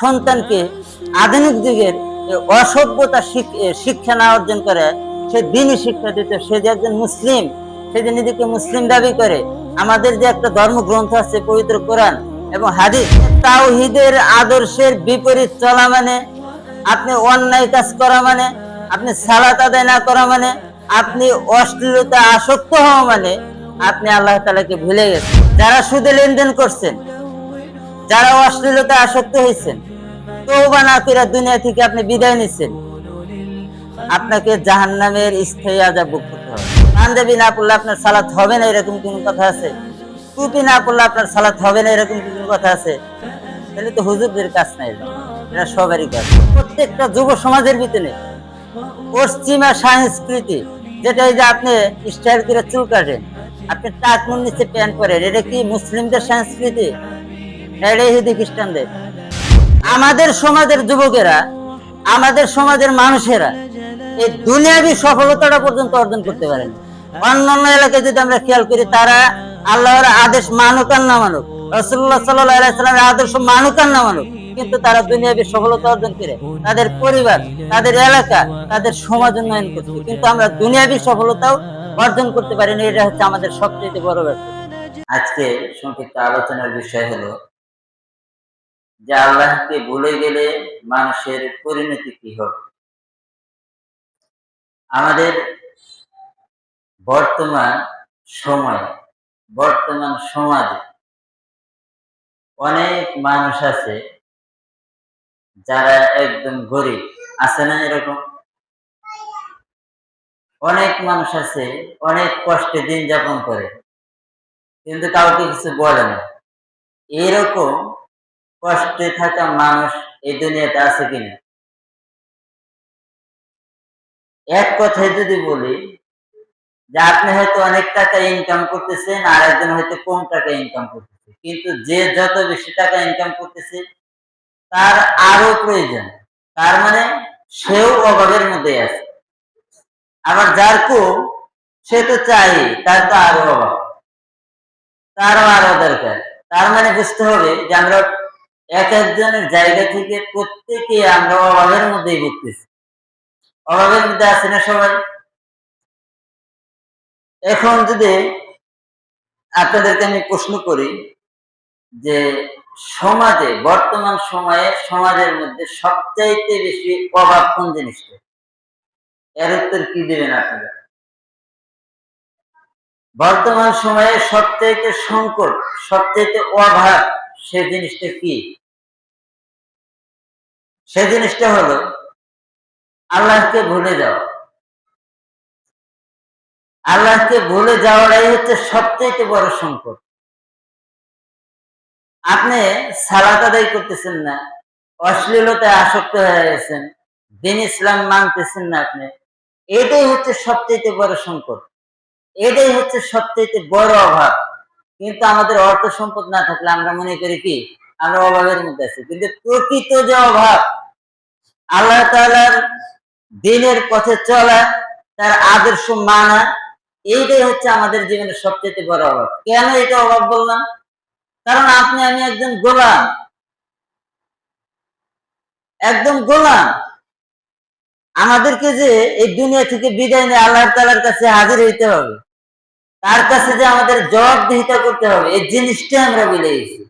সন্তানকে আধুনিক যুগের অসভ্যতা শিক্ষা না অর্জন করে সে দিনই শিক্ষা দিতে, সে যে একজন মুসলিম, সে যে নিজেকে মুসলিম দাবি করে, আমাদের যে একটা ধর্মগ্রন্থ আছে পবিত্র কোরআন এবং হাদিস, তাওহীদের আদর্শের বিপরীত চলা মানে, আপনি অন্যায় কাজ করা মানে, আপনি সালাত আদায় না করা মানে, আপনি অশ্লীলতা আসক্ত হওয়া মানে আপনি আল্লাহ তাআলাকে ভুলে গেছেন। যারা সুদে লেনদেন করছেন, যারা অশ্লীলতা আসক্ত হয়েছেন, তওবা না করে দুনিয়া থেকে আপনি বিদায় নিচ্ছেন, আপনাকে জাহান্নামের স্থায়ী আযাব ভোগ করতে হবে। পাঞ্জাবি না পড়লে আপনার সালাত হবে না এরকম কোন কথা আছে? টুপি না পড়লে আপনার সালাত হবে না এরকম কোন কথা আছে? তাহলে তো হুজুরদের কাজ নাই, এটা সবারই কাজ। প্রত্যেকটা যুব সমাজের ভিতরে পশ্চিমা সংস্কৃতি, যেটা এই যে আপনি স্টাইল করে চুল কাটেন, আপনি টাকনুর নিচে প্যান্ট পরেন, এটা কি মুসলিমদের সংস্কৃতি? এটা ইহুদি খ্রিস্টানদের। আমাদের সমাজের যুবকেরা, আমাদের সমাজের মানুষেরা এই দুনিয়াবী সফলতাটা পর্যন্ত অর্জন করতে পারেন। অন্যান্য এলাকায় যদি আমরা খেয়াল করি, তারা আল্লাহর আদেশ মানুক আর না মানুক, রাসূলুল্লাহ সাল্লাল্লাহু আলাইহি সাল্লামের আদর্শ মানুক আর না মানুক, কিন্তু তারা দুনিয়াবী সফলতা অর্জন করে তাদের পরিবার, তাদের এলাকা, তাদের সমাজ উন্নয়ন করছে। কিন্তু আমরা দুনিয়াবী সফলতাও অর্জন করতে পারিনি। এটা হচ্ছে আমাদের সবচেয়ে বড় ব্যাপার। আজকে সংক্ষিপ্ত আলোচনার বিষয় হলো যে আল্লাহকে ভুলে গেলে মানুষের পরিণতি কি হবে। আমাদের বর্তমান সময়ে, বর্তমান সমাজে অনেক মানুষ আছে যারা একদম গরিব, আছে না এরকম? অনেক মানুষ আছে অনেক কষ্টে দিন যাপন করে, কিন্তু কাউকে কিছু বলে না। এরকম কষ্টে থাকা মানুষ এই দুনিয়াতে আছে কিনা? এক কথায় যদি বলি যে আপনি হয়তো অনেক টাকা ইনকাম করতেছেন, আর একজন হয়তো কম টাকা ইনকাম করতেছে, কিন্তু যে যত বেশি টাকা ইনকাম করতেছে তার আরো প্রয়োজন, তার মানে সেও অভাবের মধ্যে আছে। আবার যার কম, সে তো চাই, তার তো আরো অভাব, তারও আরো দরকার। তার মানে বুঝতে হবে যে আমরা এক একজনের জায়গা থেকে প্রত্যেকে আমরা অভাবের মধ্যেই ভুগতেছি। অভাবের মধ্যে আছে না সবাই? এখন যদি আপনাদেরকে আমি প্রশ্ন করি যে সমাজে, বর্তমান সময়ে সমাজের মধ্যে সবচাইতে বেশি অভাব কোন জিনিসটা, এর উত্তর কি দিবেন আপনারা? বর্তমান সময়ে সবচাইতে সংকট, সবচাইতে অভাব, সে জিনিসটা কি? সে জিনিসটা হলো আল্লাহকে ভুলে যাওয়া। আল্লাহকে ভুলে যাওয়াটাই হচ্ছে সবচাইতে বড় সংকট। আপনি সালাত আদায় করতেছেন না, অশ্লীলতায় আসক্ত হয়ে গেছেন, দিন ইসলাম মানতেছেন না আপনি, এটাই হচ্ছে সবচাইতে বড় সংকট, এটাই হচ্ছে সবচাইতে বড় অভাব। কিন্তু আমাদের অর্থ সম্পদ না থাকলে আমরা মনে করি কি আমরা অভাবের মধ্যে আছি, কিন্তু প্রকৃত যে অভাব, আল্লাহ তাআলার দ্বীনের পথে চলা, তার আদর্শ মানা, এইটাই হচ্ছে আমাদের জীবনের সবচেয়ে বড় অভাব। কেন এটা অভাব বললাম? কারণ আপনি আমি একজন গোলাম, একদম গোলাম। আমাদেরকে যে এই দুনিয়া থেকে বিদায় নিয়ে আল্লাহ তাআলার কাছে হাজির হইতে হবে, তার কাছে যে আমাদের জবাবদিহিতা করতে হবে, এই জিনিসটা আমরা ভুলে গেছি।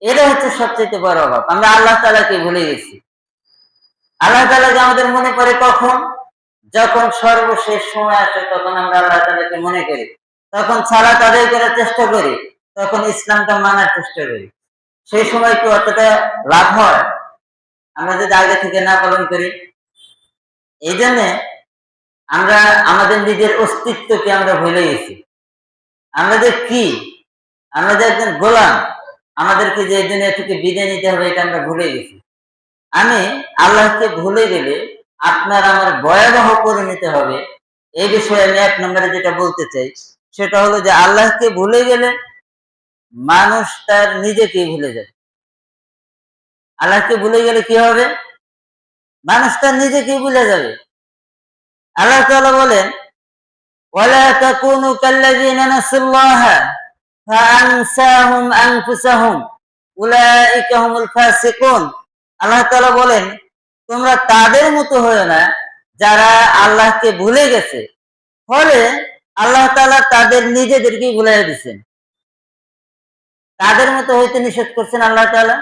এটা হচ্ছে সবচেয়ে বড় অভাব। আমরা আল্লাহ তাআলাকে ভুলে গেছি। আল্লাহ তাআলাকে আমাদের মনে পড়ে কখন? যখন সর্বশেষ সময় আসে, তখন আমরা আল্লাহ তাআলাকে মনে করি, তখন সালাত আদায় করার চেষ্টা করি, তখন ইসলামটা মানার চেষ্টা করি। সেই সময় কি অতটা লাভ হয় আমরা যদি আগে থেকে না পালন করি? এই জন্য আমরা আমাদের নিজের অস্তিত্বকে আমরা ভুলে গেছি। আমরা যে কি, আমরা যে একজন গোলাম, আমাদেরকে যে দুনিয়া থেকে বিদায় নিতে হবে, এটা আমরা ভুলে গেছি। আমি আল্লাহকে ভুলে গেলে আপনার আমার ভয়াবহ পরিণতি হবে। এই বিষয়ে আমি এক নম্বরে যেটা বলতে চাই, সেটা হলো যে আল্লাহকে ভুলে গেলে মানুষ তার নিজেকেই ভুলে যাবে। আল্লাহকে ভুলে গেলে কি হবে? মানুষ তার নিজেকেই ভুলে যাবে। আল্লাহ তাআলা বলেন, ওয়ালা তাকুনু কাল্লাযীনা নাসুল্লাহা ফাআনসাহুম আনফুসাহুম উলাইকা হুমুল ফাসিকুন। আল্লাহ তাআলা বলেন, তোমরা তাদের মতো হয়ো না যারা আল্লাহকে ভুলে গেছে, ফলে আল্লাহ তাআলা তাদের নিজেদেরকেই ভুলাই দিচ্ছেন। তাদের মতো হইতে নিষেধ করছেন আল্লাহ তাআলা।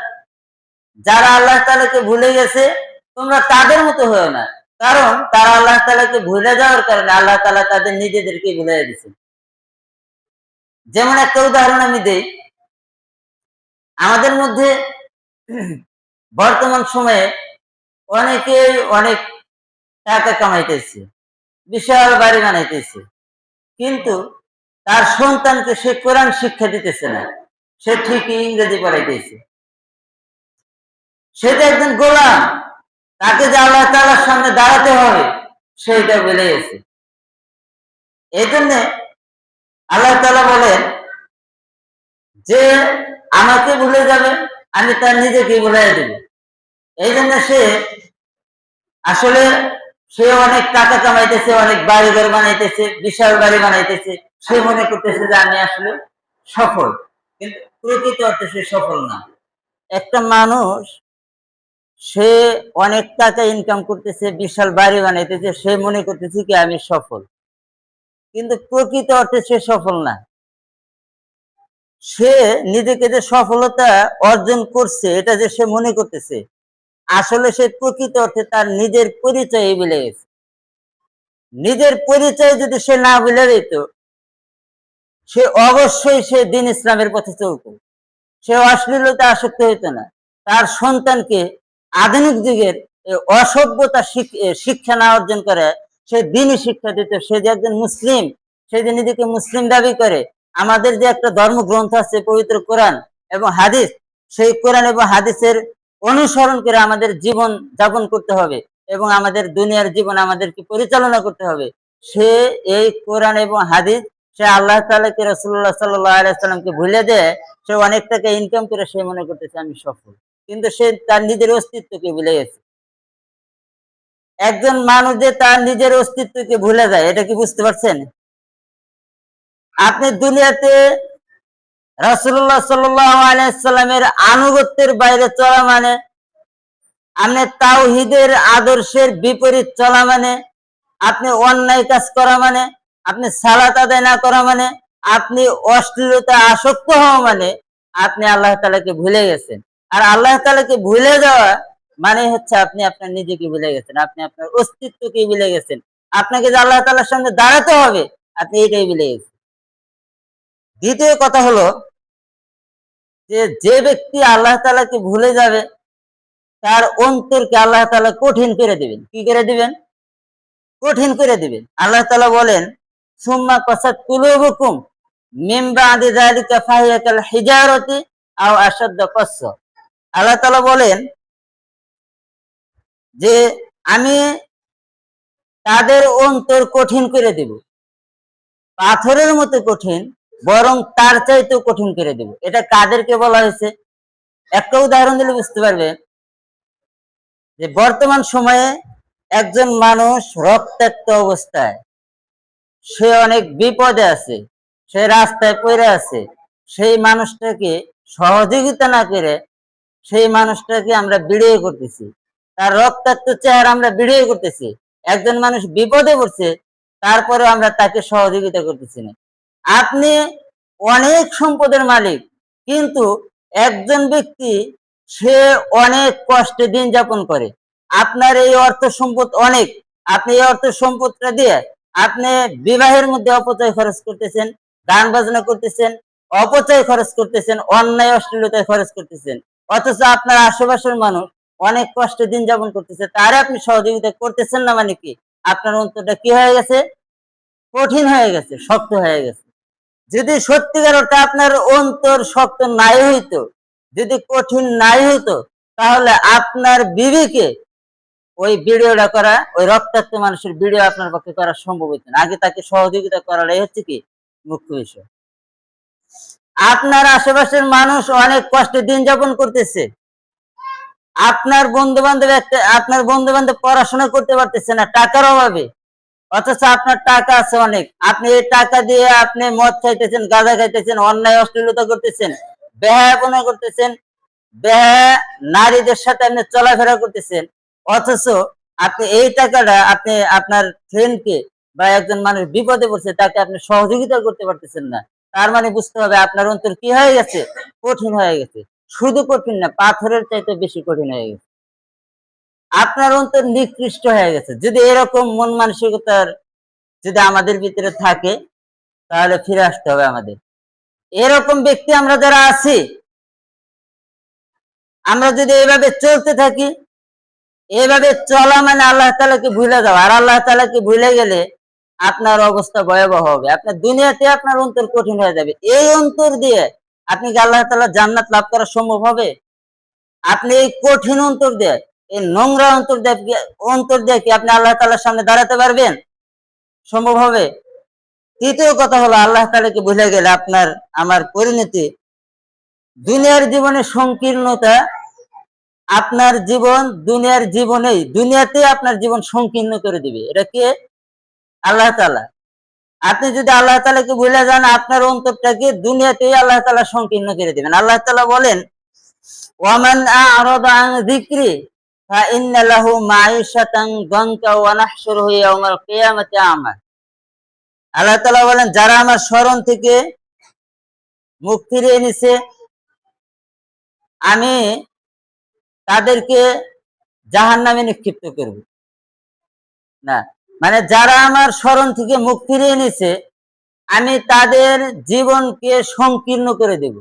যারা আল্লাহ তাআলাকে ভুলে গেছে, তোমরা তাদের মতো হয়ো না, কারণ তারা আল্লাহ তাআলাকে ভুলে যাওয়ার কারণে আল্লাহ তাআলা তাদের নিজেদেরকেই ভুলাই দিচ্ছেন। যেমন একটা উদাহরণ আমি দেই, আমাদের মধ্যে বর্তমান সময়ে অনেকেই অনেক টাকা কামাইতেছে, বিশাল বাড়ি বানাইতেছে, কিন্তু তার সন্তানকে সে কোরআন শিক্ষা দিতেছে না, সে ঠিকই ইংরেজি পড়াইতেছে। সেটা একজন গোলাম, তাকে যে আল্লাহ তাআলার সামনে দাঁড়াতে হবে সেইটা ভুলে গেছে। এই জন্য আল্লাহ তাআলা বলেন যে আমাকে ভুলে যাবে, আমি তার নিজেকে ভুলাই দেব। এই জন্য সে আসলে অনেক টাকা কামাইতেছে, অনেক বাড়ি ঘর বানাইতেছে, বিশাল বাড়ি বানাইতেছে, সে মনে করতেছে যে আমি আসলে সফল, কিন্তু প্রকৃত অর্থে সে সফল না। একটা মানুষ সে অনেক টাকা ইনকাম করতেছে, বিশাল বাড়ি বানাইতেছে, সে মনে করতেছে কি আমি সফল, কিন্তু প্রকৃত অর্থে সে সফল না। সে নিজেকে যে সফলতা অর্জন করছে এটা যে সে মনে করতেছে, আসলে সে প্রকৃত অর্থে তার নিজের পরিচয় ভুলে গেছে। নিজের পরিচয় যদি সে না ভুলে যেত, সে অবশ্যই সে দিন ইসলামের পথে চলত, সে অশ্লীলতা আসক্ত হইত না, তার সন্তানকে আধুনিক যুগের অসভ্যতা শিক্ষা না অর্জন করে সে দিনই শিক্ষা দিত। সে যে একজন মুসলিম, সে যে নিজেকে মুসলিম দাবি করে, আমাদের যে একটা ধর্মগ্রন্থ আছে পবিত্র কোরআন এবং হাদিস, সেই কোরআন এবং হাদিসের অনুসরণ করে আমাদের জীবন যাপন করতে হবে এবং আমাদের দুনিয়ার জীবন আমাদেরকে পরিচালনা করতে হবে। সে এই কোরআন এবং হাদিস, সে আল্লাহ তাআলাকে, রাসূলুল্লাহ সাল্লাল্লাহু আলাইহি ওয়াসাল্লামকে ভুলে দেয়, সে অনেক টাকা ইনকাম করে সে মনে করতেছে আমি সফল, কিন্তু সে তার নিজের অস্তিত্বকে ভুলে গেছে। একজন মানুষ যে তার নিজের অস্তিত্বকে ভুলে যায়, এটা কি বুঝতে পারছেন? আপনি দুনিয়াতে রাসূলুল্লাহ সাল্লাল্লাহু আলাইহি ওয়াসাল্লামের আনুগত্যের বাইরে চলা মানে, আপনি তাওহীদের আদর্শের বিপরীত চলা মানে, আপনি অন্যায় কাজ করা মানে, আপনি সালাত আদায় না করা মানে, আপনি অশ্লীলতা আসক্ত হওয়া মানে আপনি আল্লাহ তাআলাকে ভুলে গেছেন। আর আল্লাহ তাআলাকে ভুলে যাওয়া মানে হচ্ছে আপনি আপনার নিজেকে ভুলে গেছেন, আপনি আপনার অস্তিত্বকে ভুলে গেছেন। আপনাকে যে আল্লাহ তাআলার সামনে দাঁড়াতে হবে, আপনি এটাই ভুলে গেছেন। দ্বিতীয় কথা হলো যে, যে ব্যক্তি আল্লাহ তাআলাকে ভুলে যাবে তার অন্তরকে আল্লাহ তাআলা কঠিন করে দিবেন। কি করে দিবেন? কঠিন করে দিবেন। আল্লাহ তাআলা বলেন, সুম্মা কাসাত কুলুবুকুম মিন বাদি যালিকা ফাহিয়া কাল হিজারাতি আও আশাদ্দা কাসসা। আল্লাহ তাআলা বলেন যে আমি তাদের অন্তর কঠিন করে দেব, পাথরের মতো কঠিন, বরং তার চাইতেও কঠিন করে দেব। এটা কাদেরকে বলা হয়েছে? একটা উদাহরণ দিলে বুঝতে পারবে যে বর্তমান সময়ে একজন মানুষ রক্তাক্ত অবস্থায়, সে অনেক বিপদে আছে, সে রাস্তায় পড়ে আছে, সেই মানুষটাকে সহযোগিতা না করে সেই মানুষটাকে আমরা ভিডিও করতেছি, তার রক্তাক্ত চেহারা আমরা ভিডিও করতেছি। একজন মানুষ বিপদে পড়ছে, তারপরে আমরা তাকে সহযোগিতা করতেছি না। আপনি অনেক সম্পদের মালিক, কিন্তু একজন ব্যক্তি সে অনেক কষ্টে দিন যাপন করে, আপনার এই অর্থ সম্পদ অনেক, আপনি এই অর্থ সম্পদটা দিয়ে আপনি বিবাহের মধ্যে অপচয় খরচ করতেছেন, গান বাজনা করতেছেন, অপচয় খরচ করতেছেন, অন্যায় অশ্লীলতায় খরচ করতেছেন, অথচ আপনার আশেপাশের মানুষ অনেক কষ্টে দিন যাপন করতেছে, তারে আপনি সহযোগিতা করতেছেন না, মানে কি আপনার অন্তরটা কি হয়ে গেছে? কঠিন হয়ে গেছে, শক্ত হয়ে গেছে। যদি সত্যিকার অর্থে আপনার অন্তর শক্ত নাই হইতো, যদি কঠিন নাই হইতো, তাহলে আপনার বিবিকে ওই ভিডিওটা করা, ওই রক্তাক্ত মানুষের ভিডিও আপনার পক্ষে করা সম্ভব হইতো না। আগে তাকে সহযোগিতা করাটাই হচ্ছে কি মুখ্য বিষয়। আপনার আশেপাশের মানুষ অনেক কষ্টে দিন যাপন করতেছে, আপনার বন্ধু বান্ধব পড়াশোনা করতে পারতেছে না টাকার অভাবে, অথচ আপনার টাকা আছে অনেক, আপনি এই টাকা দিয়ে আপনি মদ খাইতেছেন, গাঁজা খাইতেছেন, অন্যায় অশ্লীলতা করতেছেন, বেহায়াপনা করতেছেন, বেহায়া নারীদের সাথে আপনি চলাফেরা করতেছেন, অথচ আপনি এই টাকাটা আপনি আপনার ফ্রেন্ডকে বা একজন মানুষ বিপদে পড়ছে তাকে আপনি সহযোগিতা করতে পারতেছেন না, তার মানে বুঝতে হবে আপনার অন্তর কি হয়ে গেছে, কঠিন হয়ে গেছে। শুধু কঠিন না, পাথরের চাইতে বেশি কঠিন হয়ে গেছে। আপনার অন্তর নিকৃষ্ট হয়ে গেছে। যদি এরকম মন মানসিকতার যদি আমাদের ভিতরে থাকে, তাহলে ফিরে আসতে হবে আমাদের। এরকম ব্যক্তি আমরা যারা আছি, আমরা যদি এইভাবে চলতে থাকি, এইভাবে চলা মানে আল্লাহ তাআলাকে ভুলে যাওয়া। আর আল্লাহ তাআলাকে ভুলে গেলে আপনার অবস্থা ভয়াবহ হবে। আপনার দুনিয়াতে আপনার অন্তর কঠিন হয়ে যাবে। এই অন্তর দিয়ে আপনি কি আল্লাহ তাআলার জান্নাত লাভ করা সম্ভব হবে? আপনি এই কঠিন অন্তর দিয়ে, এই নোংরা অন্তর দিয়ে কি আপনি আল্লাহ তাআলার সামনে দাঁড়াতে পারবেন? সম্ভব হবে? তৃতীয় কথা হলো, আল্লাহ তাআলাকে ভুলে গেলে আপনার আমার পরিণতি, দুনিয়ার জীবনে সংকীর্ণতা, আপনার জীবন দুনিয়ার জীবনেই দুনিয়াতে আপনার জীবন সংকীর্ণ করে দিবে। এটা কে? আল্লাহ তাআলা। আপনি যদি আল্লাহ তাআলাকে ভুলে যান, আপনার অন্তরটাকে দুনিয়াতেই আল্লাহ তাআলা সংকীর্ণ করে দিবেন। আল্লাহ তাআলা বলেন, ওয়ামান আ'রাদা আন যিকরি ফাইন্না লাহু মাঈশাতান দানকা ওয়া নাহশুরুহু ইয়াওমাল কিয়ামাতি আমা। আল্লাহ তাআলা বলেন, যারা আমার স্মরণ থেকে মুখ ফিরিয়ে নিছে, আমি তাদেরকে জাহান্নামে নিক্ষিপ্ত করব। না, মানে যারা আমার স্মরণ থেকে মুখ ফিরিয়ে নিছে, আমি তাদের জীবনকে সংকীর্ণ করে দেব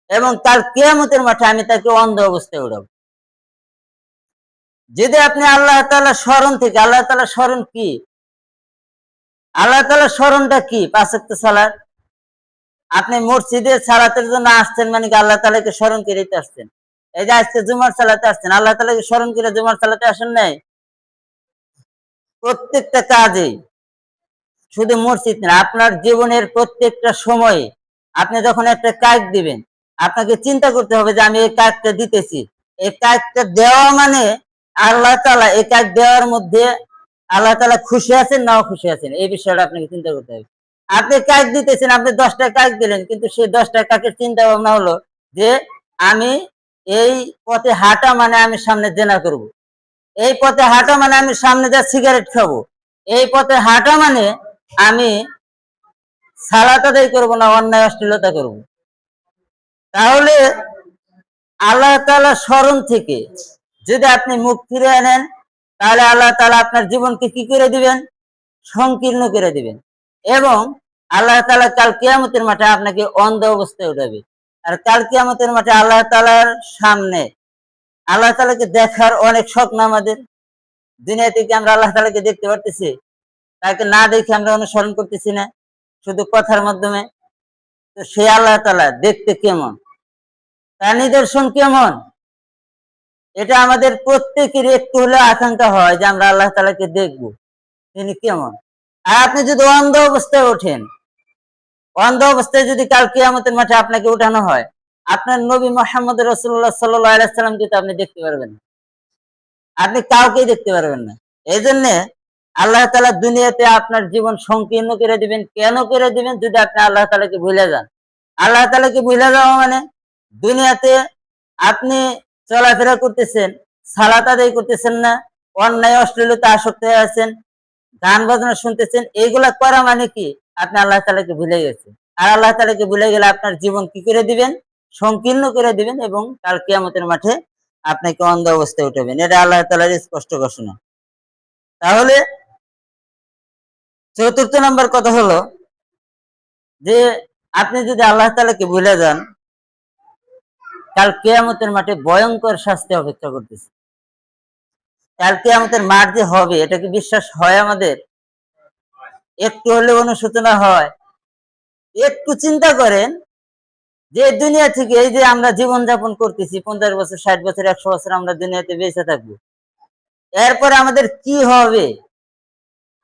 এবং কাল কিয়ামতের মাঠে আমি তাকে অন্ধ অবস্থায় উঠাবো। যদি আপনি আল্লাহ তাআলার স্মরণ থেকে, আল্লাহ তাআলার স্মরণ কি? আল্লাহ তাআলার স্মরণটা কি? ৫ ওয়াক্ত সালাত। আপনি মসজিদে সালাতের জন্য আসছেন মানে কি আল্লাহ তাআলাকে স্মরণ করেই আসছেন। এই যে আজকে জুমার সালাতে আসছেন, আল্লাহ তাআলাকে স্মরণ করে জুমার সালাতে আসেন নাই? প্রত্যেকটা কাজেই, শুধু মসজিদ না, আপনার জীবনের প্রত্যেকটা সময়ে আপনি যখন একটা কাজ দিবেন, আপনাকে চিন্তা করতে হবে যে আমি এই কাজটা দিতেছি, এই কাজটা দেওয়া মানে আল্লাহ তাআলা এই কাজ দেওয়ার মধ্যে আল্লাহ তাআলা খুশি আছেন না অখুশি আছেন, এই বিষয়টা আপনাকে চিন্তা করতে হবে। আপনি কাজ দিতেছেন, আপনি 10টা কাজ দিলেন, কিন্তু সেই 10টা কাজের চিন্তা ভাবনা হলো যে আমি এই পথে হাঁটা মানে আমি সামনে জেনা করব, এই পথে হাঁটা মানে আমি সামনে যা সিগারেট খাবো, এই পথে হাঁটা মানে আমি সালাত আদায় করবো না অন্যায় অশ্লীলতা করব। তাহলে আল্লাহ তাআলা স্মরণ থেকে যদি আপনি মুখ ফিরে আনেন, তাহলে আল্লাহ তাআলা আপনার জীবনকে কি করে দিবেন? সংকীর্ণ করে দিবেন। এবং আল্লাহ তাআলা কাল কিয়ামতের মাঠে আপনাকে অন্ধ অবস্থায় উঠাবে। আর কাল কিয়ামতের মাঠে আল্লাহ তাআলার সামনে আল্লাহ তাআলাকে দেখার অনেক স্বপ্ন আমাদের। দুনিয়া থেকে আমরা আল্লাহ তাআলাকে দেখতে পারতেছি, তাকে না দেখে আমরা অনুসরণ করতেছি না, শুধু কথার মাধ্যমে। তো সে আল্লাহ তাআলা দেখতে কেমন, তার নিদর্শন কেমন, এটা আমাদের প্রত্যেকের একটু হলেও আকাঙ্ক্ষা হয় যে আমরা আল্লাহ তাআলাকে দেখবো, তিনি কেমন। আর আপনি যদি অন্ধ অবস্থায় ওঠেন, অন্ধ অবস্থায় যদি কাল কিয়ামতের মাঠে আপনাকে উঠানো হয়, আপনার নবী মুহাম্মদ রাসূলুল্লাহ সাল্লাল্লাহু আলাইহি ওয়াসাল্লামকে তো আপনি দেখতে পারবেন না, আপনি কাউকেই দেখতে পারবেন না। এই জন্য আল্লাহ তাআলা দুনিয়াতে আপনার জীবন সংকীর্ণ করে দিবেন। কেন করে দিবেন? যদি আপনি আল্লাহ তাআলাকে ভুলে যান। আল্লাহ তাআলাকে ভুলে যাওয়া মানে দুনিয়াতে আপনি চলাফেরা করতেছেন, সালাত আদায় করতেছেন না, অন্যায় অশ্লীলতা আসক্ত হয়ে আছেন, গান বাজনা শুনতেছেন, এইগুলা করা মানে কি? আপনি আল্লাহ তাআলাকে ভুলে গেছেন। আর আল্লাহ তাআলাকে ভুলে গেলে আপনার জীবন কি করে দিবেন? সংকীর্ণ করে দিবেন এবং কাল কিয়ামতের মাঠে আপনাকে অন্ধ অবস্থায় উঠাবেন। এটা আল্লাহ তাআলার স্পষ্ট ঘোষণা। তাহলে চতুর্থ নম্বর কথা হলো যে আপনি যদি আল্লাহ তাআলাকে ভুলে যান, কাল কিয়ামতের মাঠে ভয়ঙ্কর শাস্তি অপেক্ষা করতেছে। কাল কিয়ামতের মাঠ যে হবে, এটা কি বিশ্বাস হয় আমাদের? একটু হলেও অনুশোচনা হয়? একটু চিন্তা করেন যে দুনিয়া থেকে এই যে আমরা জীবন যাপন করতেছি, 50 বছর, 60 বছর, 100 বছর আমরা দুনিয়াতে বেঁচে থাকবো, এরপরে আমাদের কি হবে?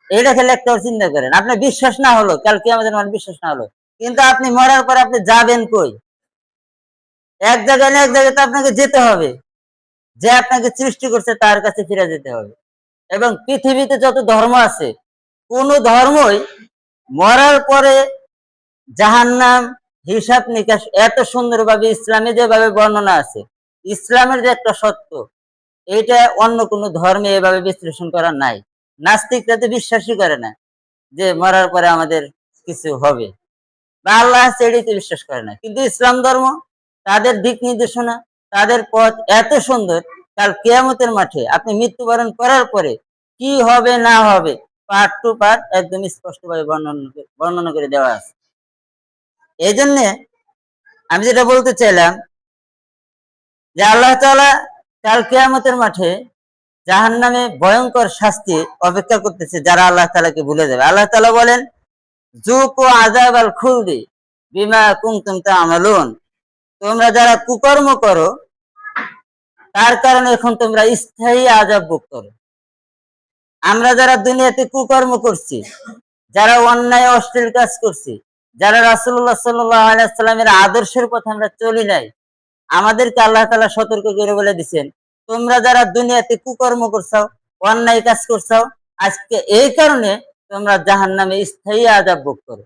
এটা খেলে একটা চিন্তা করেন। আপনার বিশ্বাস না হলো, কাল কিয়ামতের মাঠে বিশ্বাস না হলো, কিন্তু আপনি মরার পর আপনি যাবেন কই? এক জায়গায় না এক জায়গায় তো আপনাকে যেতে হবে। যে আপনাকে সৃষ্টি করছে তার কাছে ফিরে যেতে হবে। এবং পৃথিবীতে যত ধর্ম আছে, কোন ধর্মই মরার পরে জাহান্নাম, হিসাব নিকাশ এত সুন্দরভাবে ইসলামে যেভাবে বর্ণনা আছে, ইসলামের যে একটা সত্য, এটা অন্য কোনো ধর্মে এভাবে বিশ্লেষণ করা নাই। নাস্তিকরা তো বিশ্বাসই করে না যে মরার পরে আমাদের কিছু হবে, বা আল্লাহ আছে এটাই তো বিশ্বাস করে না। কিন্তু ইসলাম ধর্ম, তাদের দিক নির্দেশনা, তাদের পথ এত সুন্দর, কাল কিয়ামতের মাঠে আপনি মৃত্যুবরণ করার পরে কি হবে না হবে পার্ট টু পার্ট একদম স্পষ্টভাবে বর্ণনা করে দেওয়া আছে। এই জন্যে আমি যেটা বলতে চাইলাম যে আল্লাহ তাআলা কাল কিয়ামতের মাঠে জাহান্নামে ভয়ঙ্কর শাস্তি অপেক্ষা করতেছে যারা আল্লাহ তাআলাকে ভুলে যাবে। আল্লাহ তাআলা বলেন, যুকু আযাবাল খুলদি বিমা কুনতুম তা'মালুন, তোমরা যারা কুকর্ম করো তার কারণে এখন তোমরা স্থায়ী আযাব ভোগ করো। আমরা যারা দুনিয়াতে কুকর্ম করছি, যারা অন্যায় অশ্লীল কাজ করছি, যারা রাসূলুল্লাহ সাল্লাল্লাহু আলাইহি ওয়াসাল্লামের আদর্শের পথে আমরা চলি নাই, আমাদেরকে আল্লাহ তাআলা সতর্ক করে বলে দিয়েছেন, তোমরা যারা দুনিয়াতে কুকর্ম করছো, অন্যায় কাজ করছো, আজকে এই কারণে তোমরা জাহান্নামে স্থায়ী আযাব ভোগ করো।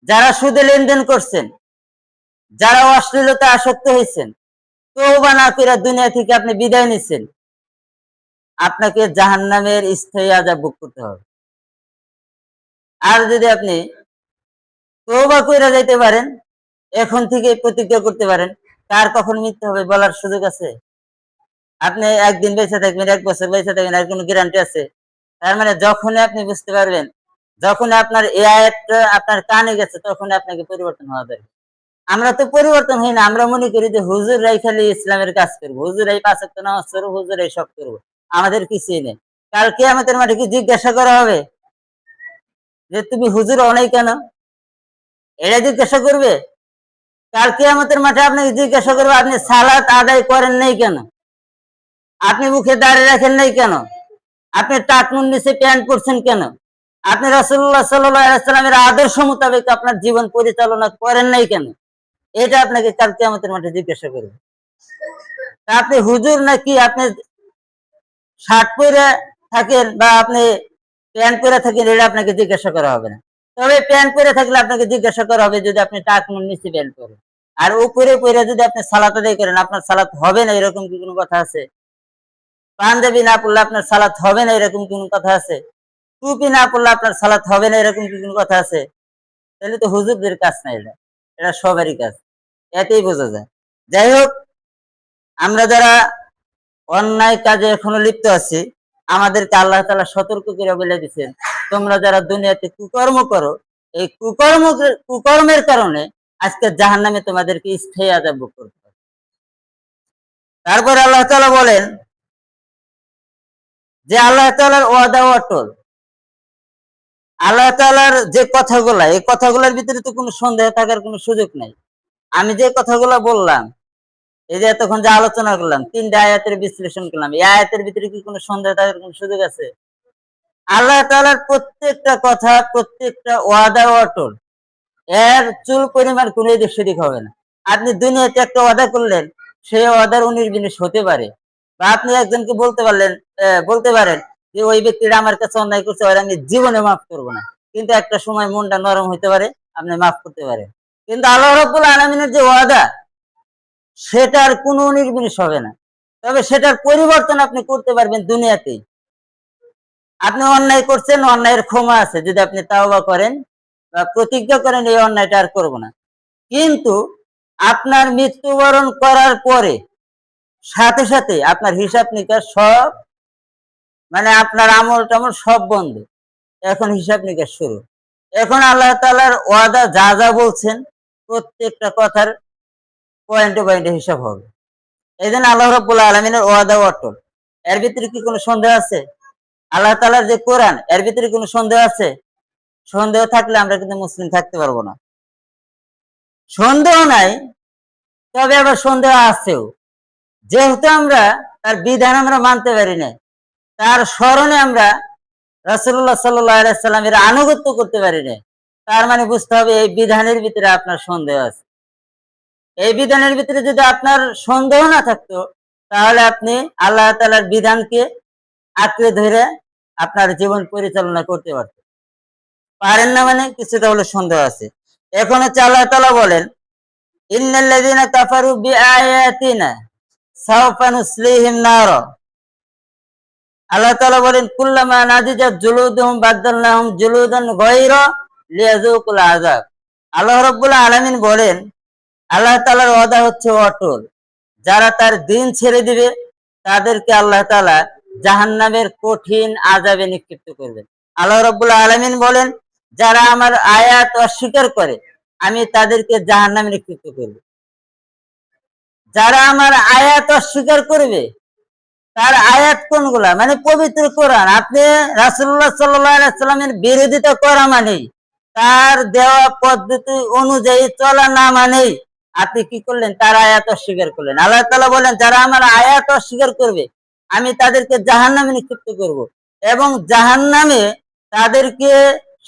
যারা সুদে লেনদেন করছেন, যারা অশ্লীলতা আসক্ত হয়েছেন, তওবা না করে দুনিয়া থেকে আপনি বিদায় নিচ্ছেন, আপনাকে জাহান্নামের স্থায়ী আযাব ভোগ করতে হবে। আর যদি আপনি তওবা কইরা যাইতে পারেন, এখন থেকে প্রতিজ্ঞা করতে পারেন, কার কখন মৃত্যু হবে বলার সুযোগ আছে? আপনি একদিন বেঁচে থাকবেন, ১ বছর বেঁচে থাকবেন, আর কোনো গ্যারান্টি আছে? তার মানে যখনই আপনি বুঝতে পারবেন, যখনই আপনার এই আয়াতটা আপনার কানে গেছে, তখনই আপনাকে পরিবর্তন হওয়া দরকার। আমরা তো পরিবর্তন হই না, আমরা মনে করি যে হুজুররাই খালি ইসলামের কাজ করবো, হুজুরাই ৫ ওয়াক্ত নামাজ পড়বো, হুজুরাই সব করবো, আমাদের কিছুই নেই। কাল কিয়ামতের মাঠে কি জিজ্ঞাসা করা হবে যে তুমি হুজুর হও নাই কেন? এটা জিজ্ঞাসা করবে? কাল কিয়ামতের মাঠে আপনাকে জিজ্ঞাসা করবে আপনি সালাত আদায় করেন নাই কেন? আপনি মুখে দাড়ি রাখেন নাই কেন? আপনি টাকনুর নিচে প্যান্ট পরছেন কেন? আপনি রাসূলুল্লাহ সাল্লাল্লাহু আলাইহি ওয়াসাল্লামের আদর্শ মোতাবেক আপনার জীবন পরিচালনা করেন নাই কেন? এটা আপনাকে কাল কিয়ামতের মাঠে জিজ্ঞাসা করবে। তা আপনি হুজুর নাকি আপনি শার্ট পরে থাকেন বা আপনি প্যান্ট পরে থাকেন, এটা আপনাকে জিজ্ঞাসা করা হবে না। তবে প্যান্ট পরে থাকলে আপনাকে জিজ্ঞাসা করা হবে যদি আপনি টাকনুর নিচে প্যান্ট পরেন। আর উপরে পইরা যদি আপনি সালাত আদায় করেন, আপনার সালাত হবে না এরকম কি কোনো কথা আছে? পাঞ্জাবি না পড়লে আপনার সালাত হবে না এরকম কি কোনো কথা আছে? টুপি না পড়লে আপনার সালাত হবে না এরকম কি কোনো কথা আছে? তাহলে তো হুজুরদের কাজ না এটা। এটা সবারই কাজ। এতেই বোঝা যায়। যাই হোক, আমরা যারা অন্যায় কাজে এখনো লিপ্ত আছি, আমাদেরকে আল্লাহ তাআলা সতর্ক করে বলে দিয়েছেন, তোমরা যারা দুনিয়াতে কুকর্ম করো, এই কুকর্মের কারণে আজকে জাহান্নামে তোমাদেরকে স্থায়ী আযাব ভোগ করতে হবে। তারপরে আল্লাহ তাআলা বলেন যে আল্লাহ তাআলার ওয়াদা অটল। আল্লাহ তাআলার যে কথাগুলা, এই কথাগুলোর ভিতরে তো কোনো সন্দেহ থাকার কোনো সুযোগ নাই। আমি যে কথাগুলা বললাম, এই যে এতক্ষণ যে আলোচনা করলাম, ৩ টা আয়াতের বিশ্লেষণ করলাম, এই আয়াতের ভিতরে কি কোনো সন্দেহ থাকার কোনো সুযোগ আছে? আল্লাহ তাআলার প্রত্যেকটা কথা, প্রত্যেকটা ওয়াদা অটল। এর চুল পরিমাণ কোনো এদিক সেদিক হবে না। আপনি দুনিয়াতে একটা ওয়াদা করলেন, সেই ওয়াদার ১৯-২০ হতে পারে। বা আপনি একজনকে বলতে পারেন যে ওই ব্যক্তিটা আমার কাছে অন্যায় করছে, ওরে আমি জীবনে মাফ করব না। কিন্তু একটা সময় মনটা নরম হইতে পারে, আপনি মাফ করতে পারেন। কিন্তু আল্লাহ রাব্বুল আলামিনের যে ওয়াদা, সেটার কোনো ১৯-২০ হবে না। তবে সেটার পরিবর্তন আপনি করতে পারবেন দুনিয়াতেই। আপনি অন্যায় করছেন, অন্যায়ের ক্ষমা আছে যদি আপনি তাওবা করেন বা প্রতিজ্ঞা করেন এই অন্যায়টা আর করব না। কিন্তু আপনার মৃত্যুবরণ করার পরে সাথে সাথে আপনার হিসাব নিকাশ সব, মানে আপনার আমল-টামল সব বন্ধ। এখন হিসাব নিকাশ শুরু। এখন আল্লাহ তাআলার ওয়াদা যা যা বলছেন, প্রত্যেকটা কথার পয়েন্টে পয়েন্টে হিসাব হবে। এইজন্য আল্লাহ রাব্বুল আলামিনের ওয়াদা অটল। এর ভিতরে কি কোনো সন্দেহ আছে? আল্লাহ তাআলার যে কোরআন, এর ভিতরে কোনো সন্দেহ আছে? সন্দেহ থাকলে আমরা কিন্তু মুসলিম থাকতে পারবো না। সন্দেহ নাই, তবে আবার সন্দেহ আছেও। যেহেতু আমরা তার বিধান আমরা মানতে পারি না, তার স্মরণে আমরা রাসূলুল্লাহ সাল্লাল্লাহু আলাইহি সাল্লামের আনুগত্য করতে পারি না, তার মানে বুঝতে হবে এই বিধানের ভিতরে আপনার সন্দেহ আছে। এই বিধানের ভিতরে যদি আপনার সন্দেহ না থাকতো, তাহলে আপনি আল্লাহ তাআলার বিধানকে আঁকড়ে ধরে আপনার জীবন পরিচালনা করতে পারতেন। পারেন না মানে কিছুটা হলে সন্দেহ আছে। এখন হচ্ছে আল্লাহ তাআলা বলেন ইন্নাল্লাযীনা কাফারু বিআয়াতিনা সাওফা নুসলিহিম নার। আল্লাহ তাআলা বলেন কুল্লামা নাদিজাত জুলুদুহুম বাদদালনাহুম জুলুদান গায়রা লিয়াযুকুল আযাব। আল্লাহ রাব্বুল আলামিন বলেন, আল্লাহ তাআলার ওয়াদা হচ্ছে অটল। যারা তার দিন ছেড়ে দিবে তাদেরকে আল্লাহ তাআলা জাহান্নামের কঠিন আযাবে নিক্ষিপ্ত করবেন। আল্লাহ রাব্বুল আলামিন বলেন, যারা আমার আয়াত অস্বীকার করে আমি তাদেরকে জাহান্নামে নিক্ষিপ্ত করব। যারা আমার আয়াত অস্বীকার করবে, তার আয়াত কোনগুলা? মানে পবিত্র কোরআন। আপনি রাসূলুল্লাহ সাল্লাল্লাহু আলাইহি সাল্লামের বিরোধিতা করা মানেই, তার দেওয়া পদ্ধতি অনুযায়ী চলা না মানেই আপনি কি করলেন? তার আয়াত অস্বীকার করলেন। আল্লাহ তাআলা বলেন, যারা আমার আয়াত অস্বীকার করবে আমি তাদেরকে জাহান্নামে নিক্ষিপ্ত করব এবং জাহান্নামে তাদেরকে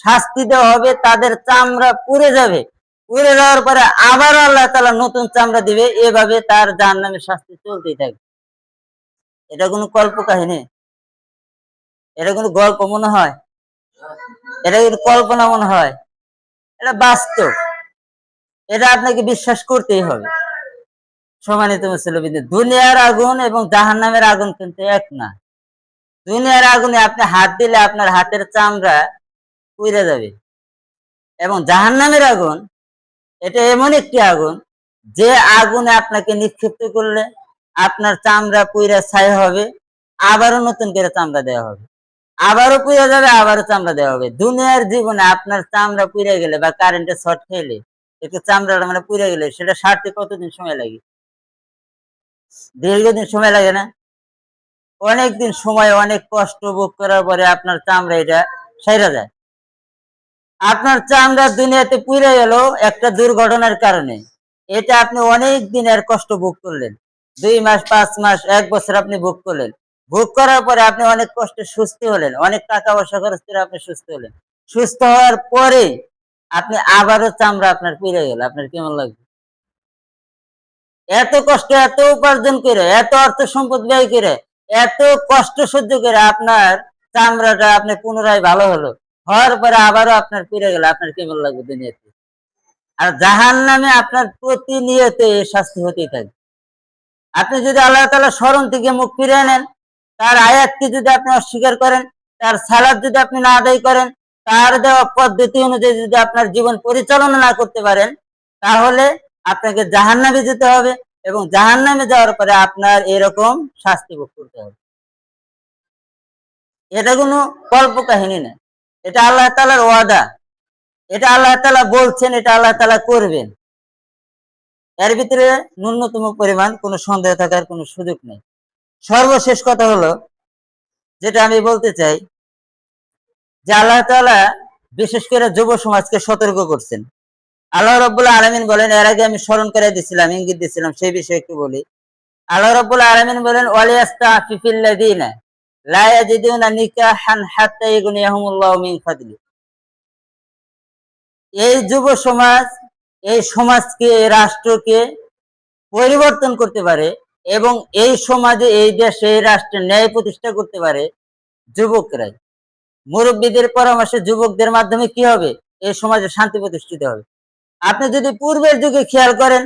শাস্তি দেওয়া হবে, তাদের চামড়া পুড়ে যাবে। পুড়ে যাওয়ার পরে আবার আল্লাহ তাআলা নতুন চামড়া দিবে। এভাবে তার জাহান্নামের শাস্তি চলতেই থাকবে। এটা কোনো কল্প কাহিনী? এটা কোনো গল্প মনে হয়? এটা কোনো কল্পনা মনে হয়? এটা বাস্তব। এটা আপনাকে বিশ্বাস করতেই হবে। সম্মানিত মুসলিম, দুনিয়ার আগুন এবং জাহান্নামের আগুন কিন্তু এক না। দুনিয়ার আগুনে আপনি হাত দিলে আপনার হাতের চামড়া পুড়ে যাবে এবং জাহান্নামের আগুন এটা এমন একটি আগুন যে আগুনে আপনাকে নিক্ষিপ্ত করলে আপনার চামড়া পুড়ে ছাই হবে, আবারও নতুন করে চামড়া দেওয়া হবে, আবারও পুড়ে যাবে, আবারও চামড়া দেওয়া হবে। দুনিয়ার জীবনে আপনার চামড়া পুড়ে গেলে বা কারেন্টে শর্ট খেলে একটু চামড়াটা মানে পুড়ে গেলে সেটা সারতে কতদিন সময় লাগে? দীর্ঘদিন সময় লাগে না? অনেকদিন সময়, অনেক কষ্ট ভোগ করার পরে আপনার চামড়া এটা সেরে যায়। আপনার চামড়া দুনিয়াতে পুড়ে গেল একটা দুর্ঘটনার কারণে। এটা আপনি অনেক দিনের কষ্ট ভোগ করলেন, 2 মাস, 5 মাস, 1 বছর আপনি ভোগ করলেন। ভোগ করার পরে আপনি অনেক কষ্টে সুস্থ হলেন, অনেক টাকা পয়সা খরচ করে আপনি সুস্থ হলেন। সুস্থ হওয়ার পরে আপনি আবারও চামড়া আপনার পুড়ে গেল, আপনার কেমন লাগবে? এত কষ্ট, এত উপার্জন করে, এত অর্থ সম্পদ ব্যয় করে, এত কষ্ট সহ্য করে আপনার চামড়াটা আপনি পুনরায় ভালো হলো, হওয়ার পরে আবারও আপনার পুড়ে গেল, আপনার কেমন লাগবে দুনিয়াতে? আর জাহান্নামে আপনার প্রতিনিয়ত এই শাস্তি হতেই থাকে। আপনি যদি আল্লাহ তাআলার স্মরণ থেকে মুখ ফিরিয়ে নেন, তার আয়াতকে যদি আপনি অস্বীকার করেন, তার সালাত যদি আপনি না আদায় করেন, তার দেওয়া পদ্ধতি অনুযায়ী যদি আপনার জীবন পরিচালনা না করতে পারেন, তাহলে আপনাকে জাহান্নামে যেতে হবে এবং জাহান্নামে যাওয়ার পরে আপনার এরকম শাস্তি ভোগ করতে হবে। এটা কোনো কল্প কাহিনী না, এটা আল্লাহ তাআলার ওয়াদা। এটা আল্লাহ তাআলা বলছেন, এটা আল্লাহ তাআলা করবেন। এর ভিতরে ন্যূনতম পরিমাণ কোনো সন্দেহ থাকার কোনো সুযোগ নেই। সর্বশেষ কথা হলো, যেটা আমি বলতে চাই, যে আল্লাহ তাআলা বিশেষ করে যুব সমাজকে সতর্ক করছেন। আল্লাহ রাব্বুল আলামিন বলেন, এর আগে আমি স্মরণ করে দিয়েছিলাম, ইঙ্গিত দিয়েছিলাম, সেই বিষয়ে একটু বলি। আল্লাহ রাব্বুল আলামিন বলেন, ওয়ালিয়াস্তাফিফিল্লাযীনা লা ইয়াজিদুনা নিকাহান হাত্তা ইগনিয়াহুমুল্লাহু মিন ফাদলি। এই যুব সমাজ এই সমাজকে, এই রাষ্ট্রকে পরিবর্তন করতে পারে এবং এই সমাজে, এই দেশে, এই রাষ্ট্রে ন্যায় প্রতিষ্ঠা করতে পারে যুবকরাই। মুরব্বীদের পরামর্শে যুবকদের মাধ্যমে কি হবে? এই সমাজে শান্তি প্রতিষ্ঠিত হবে। আপনি যদি পূর্বের যুগে খেয়াল করেন,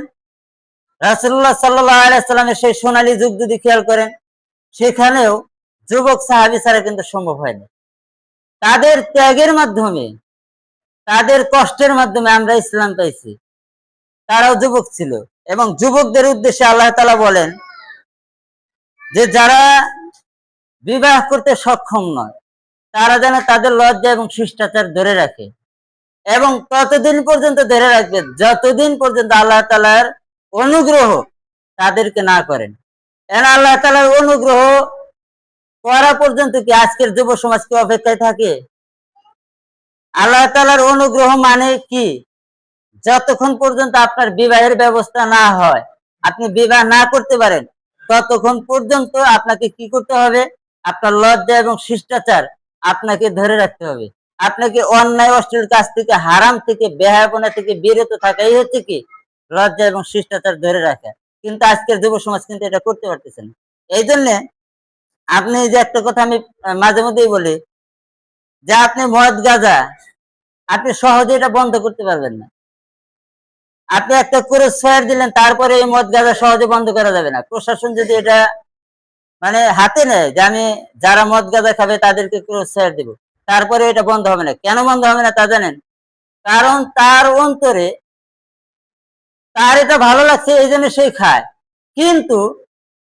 রাসূলুল্লাহ সাল্লাল্লাহু আলাইহি সাল্লামের সেই সোনালী যুগ যদি খেয়াল করেন, সেখানেও যুবক সাহাবী ছাড়া কিন্তু সম্ভব হয়নি। তাদের ত্যাগের মাধ্যমে, তাদের কষ্টের মাধ্যমে আমরা ইসলাম পাইছি। তারাও যুবক ছিল এবং যুবকদের উদ্দেশ্যে আল্লাহ তাআলা বলেন যে যারা বিবাহ করতে সক্ষম নয় তারা যেন তাদের লজ্জা এবং শিষ্টাচার ধরে রাখে এবং ততদিন পর্যন্ত ধরে রাখবে যতদিন পর্যন্ত আল্লাহ তাআলার অনুগ্রহ তাদেরকে না করেন। এন আল্লাহ তাআলার অনুগ্রহ করা পর্যন্ত কি আজকের যুব সমাজ কি অপেক্ষায় থাকে? আল্লাহ তাআলার অনুগ্রহ মানে কি? যতক্ষণ পর্যন্ত আপনার বিবাহের ব্যবস্থা না হয়, আপনি বিবাহ না করতে পারেন, ততক্ষণ পর্যন্ত আপনাকে কি করতে হবে? আপনার লজ্জা এবং শিষ্টাচার আপনাকে ধরে রাখতে হবে। আপনাকে অন্যায় অশ্লীল কাজ থেকে, হারাম থেকে, বেহায়াপনা থেকে বিরত থাকাই হচ্ছে কি লজ্জা এবং শিষ্টাচার ধরে রাখা। কিন্তু আজকের যুব সমাজ কিন্তু এটা করতে পারতেছে না। এই জন্য আপনি যে একটা কথা আমি মাঝে মধ্যেই বলি, যে আপনি মদ গাঁজা আপনি সহজে এটা বন্ধ করতে পারবেন না। আপনি একটা ক্রস ফায়ার দিলেন, তারপরে এই মদ গাঁজা সহজে বন্ধ করা যাবে না। প্রশাসন যদি এটা মানে হাতে নেয় যে আমি যারা মদ গাঁজা খাবে তাদেরকে ক্রস ফায়ার দিব, তারপরে এটা বন্ধ হবে না। কেন বন্ধ হবে না তা জানেন? কারণ তার অন্তরে তার এটা ভালো লাগছে এই জন্য সে খায়। কিন্তু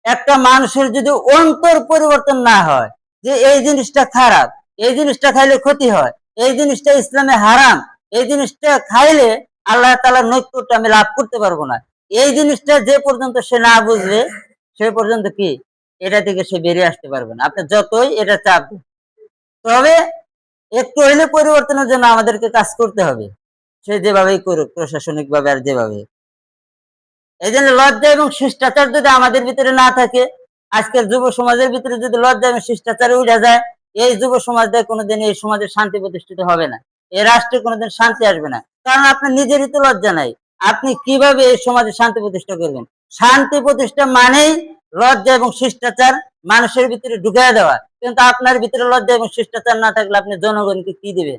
একটা মানুষের যদি অন্তর পরিবর্তন না হয় যে এই জিনিসটা খারাপ, এই জিনিসটা খাইলে ক্ষতি হয়, এই জিনিসটা ইসলামে হারাম, এই জিনিসটা খাইলে আল্লাহ তাআলার নৈকট্য আমি লাভ করতে পারবো না, এই জিনিসটা যে পর্যন্ত সে না বুঝবে সে পর্যন্ত কি এটা থেকে সে বেরিয়ে আসতে পারবে না। আপনি যতই এটা চাপ দেন। তবে একটু হইলে পরিবর্তনের জন্য আমাদেরকে কাজ করতে হবে, সে যেভাবেই করুক, প্রশাসনিক ভাবে আর যেভাবে। এই জন্য লজ্জা এবং শিষ্টাচার যদি আমাদের ভিতরে না থাকে, আজকের যুব সমাজের ভিতরে যদি লজ্জা এবং শিষ্টাচার উঠে যায়, এই যুব সমাজটা কোনোদিন এই সমাজে শান্তি প্রতিষ্ঠিত হবে না, এই রাষ্ট্রে কোনোদিন শান্তি আসবে না। কারণ আপনার নিজেরই তো লজ্জা নাই, আপনি কিভাবে এই সমাজে শান্তি প্রতিষ্ঠা করবেন? শান্তি প্রতিষ্ঠা মানেই লজ্জা এবং শিষ্টাচার মানুষের ভিতরে ঢুকিয়ে দেওয়া। কিন্তু আপনার ভিতরে লজ্জা এবং শিষ্টাচার না থাকলে আপনি জনগণকে কি দিবেন?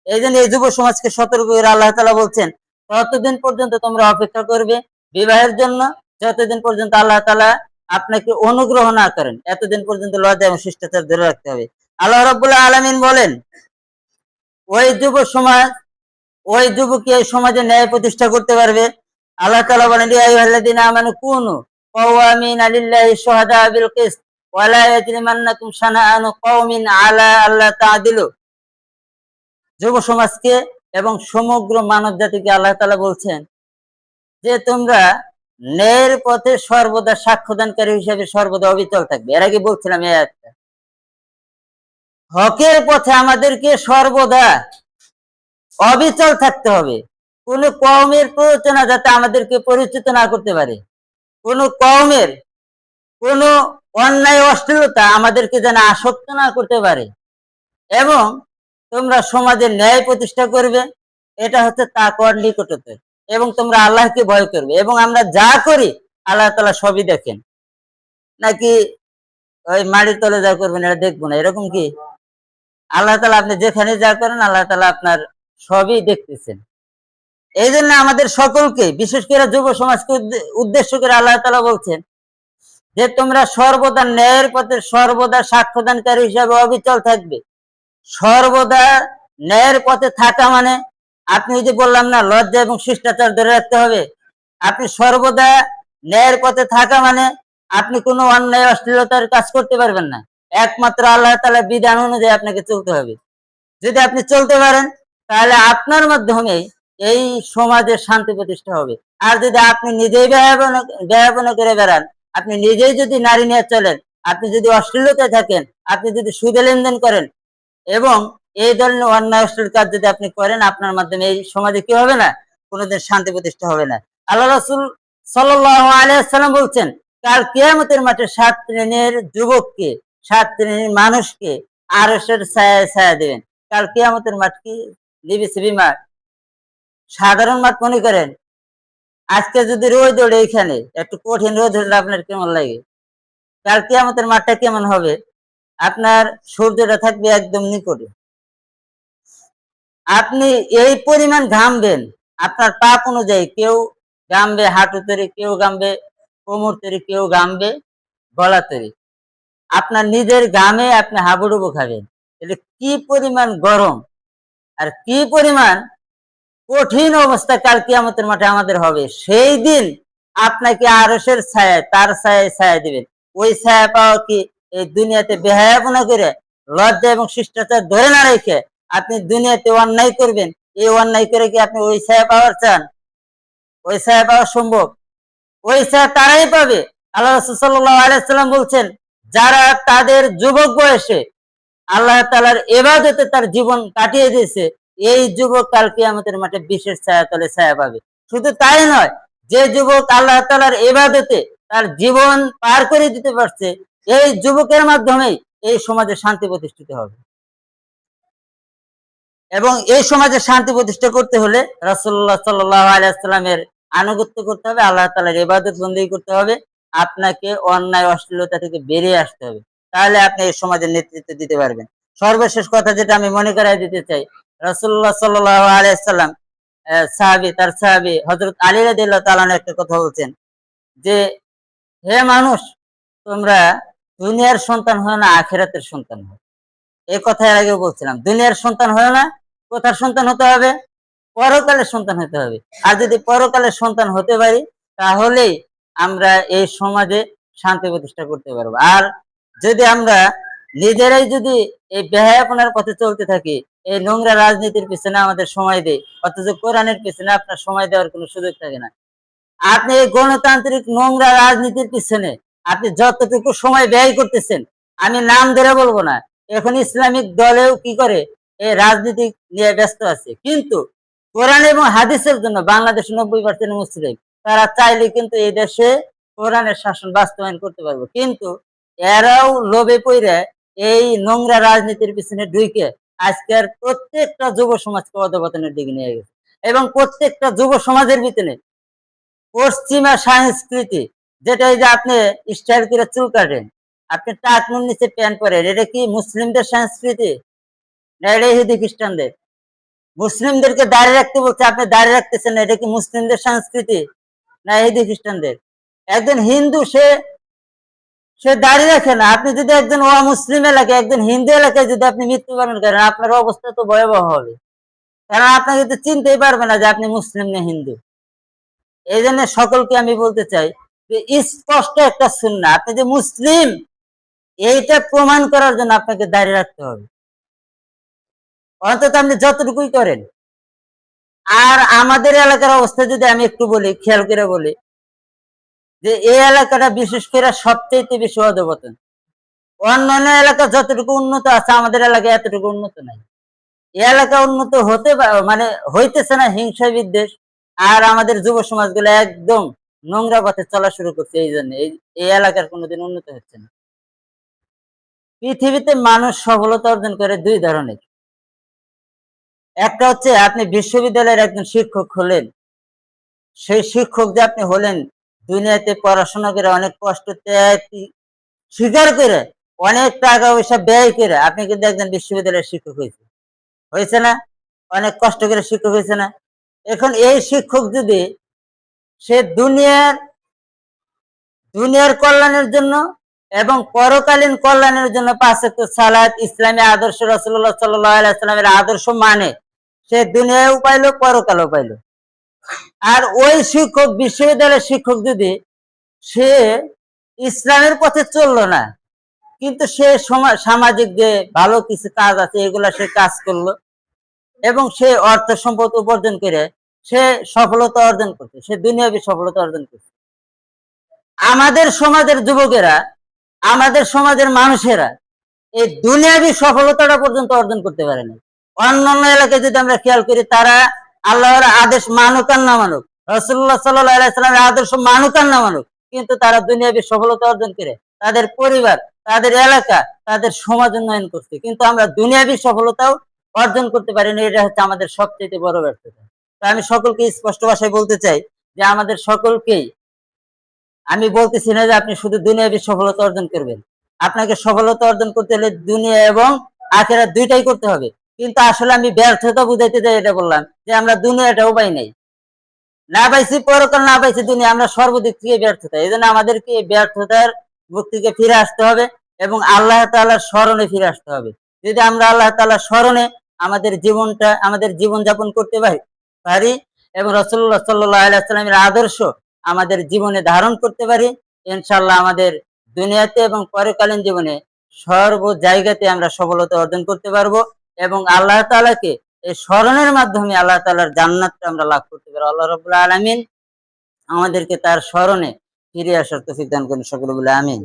এই জন্য এই যুব সমাজকে সতর্ক করে আল্লাহ তাআলা বলছেন, ততদিন পর্যন্ত তোমরা অপেক্ষা করবে বিবাহের জন্য, যতদিন পর্যন্ত আল্লাহ তাআলা আপনাকে অনুগ্রহ না করেন, এতদিন পর্যন্ত লজ্জা এবং শিষ্টাচার ধরে রাখতে হবে। আল্লাহ রাব্বুল আলামিন বলেন, ওই যুব সমাজ, ওই যুবকই এই সমাজে ন্যায় প্রতিষ্ঠা করতে পারবে। আল্লাহ তাআলা বলেন, ইয়া আইয়ুহাল্লাযীনা আমানু কুনু কাওয়ামিনা লিল্লাহি শুহাদা বিল কিসত ওয়া লা ইয়াজরিমান্নাকুম শানাআনু কওমিন আলা আল্লা তা'দিলু। যুব সমাজকে এবং সমগ্র মানব জাতিকে আল্লাহ তাআলা বলছেন যে তোমরা ন্যায়ের পথে সর্বদা সাক্ষ্যদানকারী হিসেবে সর্বদা অবিচল থাকবে। এর আগে বলছিলাম এই আয়াতটা। হকের পথে আমাদেরকে সর্বদা অবিচল থাকতে হবে। কোন কওমের প্ররোচনা যাতে আমাদেরকে পরিচিত না করতে পারে, কোন কওমের কোন অন্যায় অশ্লীলতা আমাদেরকে যেন আসক্ত না করতে পারে। এবং তোমরা সমাজে ন্যায় প্রতিষ্ঠা করবে, এটা হচ্ছে তাকওয়ার নিকটতা। এবং তোমরা আল্লাহকে ভয় করবে। এবং আমরা যা করি আল্লাহ তাআলা সবই দেখেন। নাকি ওই মাটির তলে যা করবেন এটা দেখবো না, এরকম কি? আল্লাহ তাআলা আপনি যেখানে যা করেন আল্লাহ তাআলা আপনার সবই দেখতেছেন। এই জন্য আমাদের সকলকে, বিশেষ করে যুব সমাজকে উদ্দেশ্য করে আল্লাহ তাআলা বলছেন যে তোমরা সর্বদা ন্যায়ের পথে সর্বদা সাক্ষ্যদানকারী হিসাবে অবিচল থাকবে। সর্বদা ন্যায়ের পথে থাকা মানে, আপনি যে বললাম না লজ্জা এবং শিষ্টাচার ধরে রাখতে হবে, আপনি সর্বদা ন্যায়ের পথে থাকা মানে আপনি কোনো অন্যায় অশ্লীলতার কাজ করতে পারবেন না। একমাত্র আল্লাহ তাআলার বিধান অনুযায়ী আপনাকে চলতে হবে। যদি আপনি চলতে পারেন তাহলে আপনার মাধ্যমে এই সমাজে শান্তি প্রতিষ্ঠা হবে। আর যদি আপনি নিজেই ব্যয়াপনা করে বেড়ান, আপনি নিজেই যদি নারী নিয়ে চলেন, আপনি যদি অশ্লীলতায় থাকেন, আপনি যদি সুদে লেনদেন করেন এবং এই ধরনের অন্যায় অশ্লীল কাজ যদি আপনি করেন, আপনার মাধ্যমে এই সমাজে কি হবে না? কোনোদিন শান্তি প্রতিষ্ঠা হবে না। আল্লাহ রাসূল সাল্লাল্লাহু আলাইহি ওয়াসাল্লাম বলছেন, কাল কিয়ামতের মাঠে ৭ শ্রেণীর যুবককে, ৭ শ্রেণীর মানুষকে আরশের ছায়ায় ছায়া দেবেন। কাল কিয়ামতের মাঠ কি লিবিসিবি মাঠ, সাধারণ মাঠ মনে করেন? আজকে যদি রোদ ওঠে, এখানে একটু কঠিন রোদ হলে আপনার কেমন লাগে? কাল কিয়ামতের মাঠটা কেমন হবে? আপনার সূর্যটা থাকবে একদম নিকটে। আপনি এই পরিমাণ ঘামবেন, আপনার পাপ অনুযায়ী কেউ ঘামবে হাঁটু তরি, কেউ ঘামবে কোমর তরি, কেউ ঘামবে গলা তরি। আপনার নিজের ঘামে আপনি হাবুডুবু খাবেন। এটা কি পরিমাণ গরম আর কি পরিমাণ কঠিন অবস্থা কাল কিয়ামতের মাঠে আমাদের হবে। সেই দিন আপনাকে আরশের ছায়ায়, তার ছায়ায় ছায়া দিবেন। ওই ছায়া পাওয়া কি এই দুনিয়াতে বেহায়াপনা করে, লজ্জা এবং শিষ্টাচার ধরে না রেখে আপনি দুনিয়াতে অন্যায় করবেন? এই অন্যায় করে কি আপনি ওই ছায়া পাওয়ার চান? ওই ছায়া পাওয়া সম্ভব? ওই ছায়া তারাই পাবে। আল্লাহ রাসূল সাল্লাল্লাহু আলাইহি ওয়াসাল্লাম বলছেন, যারা তাদের যুবক বয়সে আল্লাহ তাআলার ইবাদতে তার জীবন কাটিয়ে দিয়েছে, এই যুবক কাল কিয়ামতের মাঠে বিশেষ ছায়া তলে ছায়া পাবে। শুধু তাই নয়, যে যুবক আল্লাহ তাআলার ইবাদতে তার জীবন পার করে দিতে পারছে, এই যুবকের মাধ্যমেই এই সমাজে শান্তি প্রতিষ্ঠিত হবে। এবং এই সমাজে শান্তি প্রতিষ্ঠা করতে হলে রাসূলুল্লাহ সাল্লাল্লাহু আলাইহি ওয়াসাল্লামের আনুগত্য করতে হবে, আল্লাহ তাআলার ইবাদত বন্দেগী করতে হবে। আপনাকে অন্যায় অশ্লীলতা থেকে বেরিয়ে আসতে হবে। তাহলে আপনি এই সমাজের নেতৃত্ব দিতে পারবেন। সর্বশেষ কথা যেটা আমি মনে করাই দিতে চাই, রাসূলুল্লাহ সাল্লাল্লাহু আলাইহি ওয়াসাল্লাম সাহাবী, তার সাহাবী হযরত আলী রাদিয়াল্লাহু তাআলা একটা কথা বলছেন যে, হে মানুষ, তোমরা দুনিয়ার সন্তান হয় না, আখিরাতের সন্তান হয়। এই কথা এর আগেও বলছিলাম। দুনিয়ার সন্তান হয় না, কোথার সন্তান হতে হবে? পরকালের সন্তান হতে হবে। আর যদি পরকালের সন্তান হতে পারি, তাহলেই আমরা এই সমাজে শান্তি প্রতিষ্ঠা করতে পারবো। আর যদি আমরা নিজেরাই যদি এই বেহায়াপনার পথে চলতে থাকি, এই নোংরা রাজনীতির পিছনে আমাদের সময় দেই, অথচ কোরআনের পিছনে আপনার সময় দেওয়ার কোনো সুযোগ থাকে না। আপনি এই গণতান্ত্রিক নোংরা রাজনীতির পিছনে আপনি যতটুকু সময় ব্যয় করতেছেন, আমি নাম ধরে বলবো না। এখন ইসলামিক দলেও কি করে? এই রাজনীতি নিয়ে ব্যস্ত আছে। কিন্তু কোরআন এবং হাদিসের জন্য বাংলাদেশে 90% মুসলিম। তারা চাইলে কিন্তু এই দেশে কোরআনের শাসন বাস্তবায়ন করতে পারবে। কিন্তু এরাও লোভে পইড়া এই নোংরা রাজনীতির পিছনে ঢুইকে আজকের প্রত্যেকটা যুব সমাজকে অধঃপতনের দিকে নিয়ে গেছে। এবং প্রত্যেকটা যুব সমাজের ভিতরে পশ্চিমা সংস্কৃতি, যেটা এই যে আপনি স্টাইল করে চুল কাটেন, আপনি টাকনুর নিচে প্যান্ট পরেন, এটা কি মুসলিমদের সংস্কৃতি? না এটা ইহুদি খ্রিস্টানদের? মুসলিমদেরকে দাঁড়িয়ে রাখতে বলছে, আপনি দাঁড়িয়ে রাখতেছেন না, এটা কি মুসলিমদের সংস্কৃতি না ইহুদি খ্রিস্টানদের? একজন হিন্দু সে সে দাঁড়িয়ে রাখে না। আপনি যদি একজন অমুসলিম এলাকায়, একজন হিন্দু এলাকায় যদি আপনি মৃত্যুবরণ করেন, আপনার অবস্থা তো ভয়াবহ হবে। কারণ আপনাকে তো চিনতেই পারবে না যে আপনি মুসলিম না হিন্দু। এই জন্য সকলকে আমি বলতে চাই যে স্পষ্ট একটা সুন্নাহ, আপনি যে মুসলিম এইটা প্রমাণ করার জন্য আপনাকে দাঁড়িয়ে রাখতে হবে। অন্তত আপনি যতটুকুই করেন। আর আমাদের এলাকার অবস্থা যদি আমি একটু বলি, খেয়াল করে বলি, যে এই এলাকাটা বিশেষ করে সবচেয়ে বেশি অধঃপতন। অন্যান্য এলাকা যতটুকু উন্নত আছে, আমাদের এলাকায় এতটুকু উন্নত নাই। এই এলাকা উন্নত হতে মানে হইতেছে না, হিংসা বিদ্বেষ। আর আমাদের যুব সমাজগুলো একদম নোংরা পথে চলা শুরু করছে। এই জন্য এই এলাকার কোনোদিন উন্নত হচ্ছে না। পৃথিবীতে মানুষ সফলতা অর্জন করে দুই ধরনের। একটা হচ্ছে আপনি বিশ্ববিদ্যালয়ের একজন শিক্ষক হলেন, সেই শিক্ষক যে আপনি হলেন, দুনিয়াতে পড়াশোনা করে অনেক কষ্ট ত্যাগ স্বীকার করে, অনেক টাকা পয়সা ব্যয় করে আপনি কিন্তু একজন বিশ্ববিদ্যালয়ের শিক্ষক হয়েছে, হয়েছে না? অনেক কষ্ট করে শিক্ষক হয়েছে না? এখন এই শিক্ষক যদি সে দুনিয়ার কল্যাণের জন্য এবং পরকালীন কল্যাণের জন্য 5 ওয়াক্ত সালাত, ইসলামী আদর্শ, রাসূলুল্লাহ সাল্লাল্লাহু আলাইহি ওয়াসাল্লামের আদর্শ মানে, সে দুনিয়ায়ও পাইলো, পরকালেও পাইলো। আর ওই শিক্ষক, বিশ্ববিদ্যালয়ের শিক্ষক যদি সে ইসলামের পথে চললো না, কিন্তু সে সামাজিক যে ভালো কিছু কাজ আছে এগুলা সে কাজ করলো এবং সে অর্থ সম্পদ উপার্জন করে সে সফলতা অর্জন করছে, সে দুনিয়াবী সফলতা অর্জন করছে। আমাদের সমাজের যুবকেরা, আমাদের সমাজের মানুষেরা এই দুনিয়াবী সফলতাটা পর্যন্ত অর্জন করতে পারেনি। অন্যান্য এলাকায় যদি আমরা খেয়াল করি, তারা আল্লাহর আদেশ মানুক আর না মানুক, রাসূলুল্লাহ সাল্লাল্লাহু আলাইহি ওয়াসাল্লামের আদর্শ মানুক আর না মানুক, কিন্তু তারা দুনিয়াবী সফলতা অর্জন করে তাদের পরিবার, তাদের এলাকা, তাদের সমাজ উন্নয়ন করছে। কিন্তু আমরা দুনিয়াবী সফলতাও অর্জন করতে পারিনি। এটা হচ্ছে আমাদের সবচেয়ে বড় ব্যর্থতা। তো আমি সকলকে স্পষ্ট ভাষায় বলতে চাই যে আমাদের সকলকেই, আমি বলতেছি না যে আপনি শুধু দুনিয়াবী সফলতা অর্জন করবেন। আপনাকে সফলতা অর্জন করতে হলে দুনিয়া এবং আখিরাত দুইটাই করতে হবে। কিন্তু আসলে আমি ব্যর্থতা বুঝাইতে যাই এটা বললাম যে আমরা দুনিয়াটাও পাই নাই, না পাইছি পরকাল, না পাইছি দুনিয়া, আমরা সর্বদিক থেকে ব্যর্থতা। এই জন্য আমাদেরকে এই ব্যর্থতার মুখ থেকে ফিরে আসতে হবে এবং আল্লাহ তাআলার স্মরণে ফিরে আসতে হবে। যদি আমরা আল্লাহ তাআলার স্মরণে আমাদের জীবনটা, আমাদের জীবন যাপন করতে পারি এবং রাসূলুল্লাহ সাল্লাল্লাহু আলাইহি ওয়াসাল্লামের আদর্শ আমাদের জীবনে ধারণ করতে পারি, ইনশাআল্লাহ আমাদের দুনিয়াতে এবং পরকালীন জীবনে সর্ব জায়গাতে আমরা সফলতা অর্জন করতে পারবো এবং আল্লাহ তাআলাকে এই স্মরণের মাধ্যমে আল্লাহ তাআলার জান্নাতটা আমরা লাভ করতে পারবো। আল্লাহ রাব্বুল আলামিন আমাদেরকে তার স্মরণে ফিরে আসার তৌফিক দান করুন, সকলে বলে আমিন।